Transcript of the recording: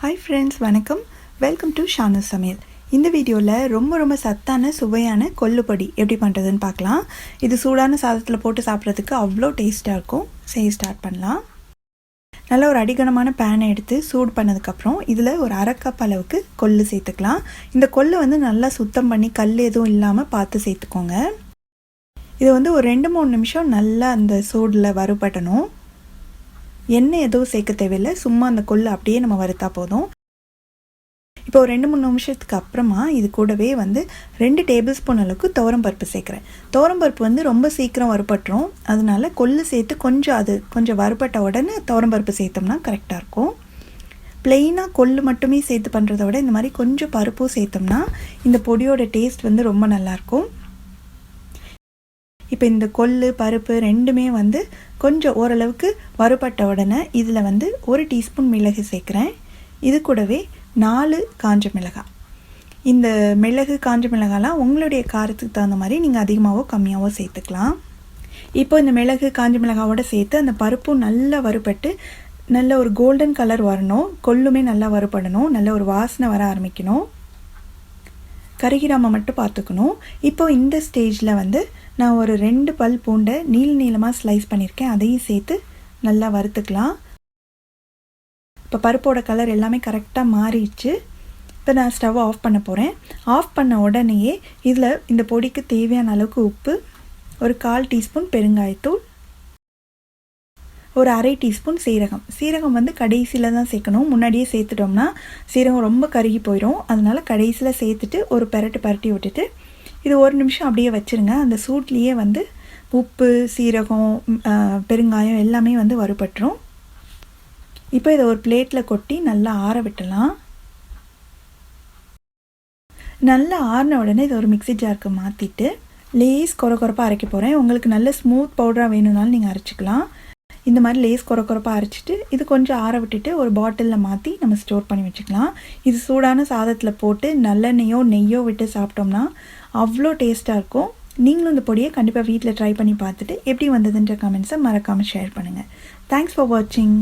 Hi friends, வணக்கம். Welcome to Shanu சமையல். இந்த வீடியோவில் ரொம்ப சத்தான சுவையான கொல்லுப்பொடி எப்படி பண்ணுறதுன்னு பார்க்கலாம். இது சூடான சாதத்தில் போட்டு சாப்பிட்றதுக்கு அவ்வளோ டேஸ்ட்டாக இருக்கும். செய்ய ஸ்டார்ட் பண்ணலாம். நல்ல ஒரு அடிகனமான பேனை எடுத்து சூடு பண்ணதுக்கப்புறம் இதில் ஒரு அரை கப் அளவுக்கு கொள்ளு சேர்த்துக்கலாம். இந்த கொள்ளு நல்லா சுத்தம் பண்ணி கல் எதுவும் இல்லாமல் பார்த்து சேர்த்துக்கோங்க. இது ஒரு 2-3 நிமிஷம் நல்லா அந்த சூடில் வறுபடணும். எண்ணெய் எதுவும் சேர்க்க தேவையில்லை, சும்மா அந்த கொள்ளு அப்படியே நம்ம வறுத்தா போதும். இப்போ ஒரு 2-3 நிமிஷத்துக்கு அப்புறமா இது கூடவே 2 டேபிள் ஸ்பூன் அளவுக்கு துவரம்பருப்பு சேர்க்குறேன். துவரம்பருப்பு ரொம்ப சீக்கிரம் வறுபட்டுரும், அதனால கொள்ளு சேர்த்து கொஞ்சம் வறுபட்ட உடனே துவரம்பருப்பு சேர்த்தோம்னா கரெக்டாக இருக்கும். பிளெயினாக கொள்ளு மட்டுமே சேர்த்து பண்ணுறத விட இந்த மாதிரி கொஞ்சம் பருப்பும் சேர்த்தோம்னா இந்த பொடியோட டேஸ்ட் ரொம்ப நல்லாயிருக்கும். இப்போ இந்த கொள்ளு பருப்பு ரெண்டுமே கொஞ்சம் ஓரளவுக்கு வறுபட்ட உடனே இதில் 1 டீஸ்பூன் மிளகு சேர்க்குறேன். இது கூடவே 4 காஞ்ச மிளகாய். இந்த மிளகு காஞ்ச மிளகாலாம் உங்களுடைய காரத்துக்கு தகுந்த மாதிரி நீங்கள் அதிகமாகவோ கம்மியாகவோ சேர்த்துக்கலாம். இப்போ இந்த மிளகு காஞ்ச மிளகாவோட சேர்த்து அந்த பருப்பும் நல்லா வறுபட்டு நல்ல ஒரு கோல்டன் கலர் வரணும். கொள்ளுமே நல்லா வறுபடணும், நல்ல ஒரு வாசனை வர ஆரம்பிக்கணும். கருகிராமல் மட்டும் பார்த்துக்கணும். இப்போ இந்த ஸ்டேஜில் நான் ஒரு 2 பல் பூண்டை நீளமாக ஸ்லைஸ் பண்ணியிருக்கேன், அதையும் சேர்த்து நல்லா வறுத்துக்கலாம். இப்போ பருப்போட கலர் எல்லாமே கரெக்டாக மாறிடுச்சு. இப்போ நான் ஸ்டவ் ஆஃப் பண்ண போகிறேன். ஆஃப் பண்ண உடனேயே இதில் இந்த பொடிக்கு தேவையான அளவுக்கு உப்பு, ஒரு 1/4 டீஸ்பூன் பெருங்காயத்தூள், ஒரு 1/2 டீஸ்பூன் சீரகம் கடைசியில் தான் சேர்க்கணும். முன்னாடியே சேர்த்துட்டோம்னா சீரகம் ரொம்ப கருகி போயிடும். அதனால் கடைசியில் சேர்த்துட்டு ஒரு பரட்டி விட்டுட்டு இது 1 நிமிஷம் அப்படியே வச்சுருங்க. அந்த சூட்லேயே உப்பு, சீரகம், பெருங்காயம் எல்லாமே வறுபட்டுரும். இப்போ இதை ஒரு பிளேட்டில் கொட்டி நல்லா ஆற விட்டலாம். நல்லா ஆறின உடனே இதை ஒரு மிக்ஸி ஜாருக்கு மாற்றிட்டு லேஸ் கொரப்பாக அரைக்க போகிறேன். உங்களுக்கு நல்ல ஸ்மூத் பவுடராக வேணும்னாலும் நீங்கள் அரைச்சிக்கலாம். இந்த மாதிரி லேஸ் கொரப்பாக அரைச்சிட்டு இது கொஞ்சம் ஆற விட்டுட்டு ஒரு பாட்டிலில் மாற்றி நம்ம ஸ்டோர் பண்ணி வச்சுக்கலாம். இது சூடான சாதத்தில் போட்டு நல்லெண்ணெயோ நெய்யோ விட்டு சாப்பிட்டோம்னா அவ்வளோ டேஸ்ட்டாக இருக்கும். நீங்களும் இந்த பொடியை கண்டிப்பாக வீட்டில் ட்ரை பண்ணி பார்த்துட்டு எப்படி வந்ததுன்ற கமெண்ட்ஸை மறக்காமல் ஷேர் பண்ணுங்கள். தேங்க்ஸ் ஃபார் வாட்சிங்.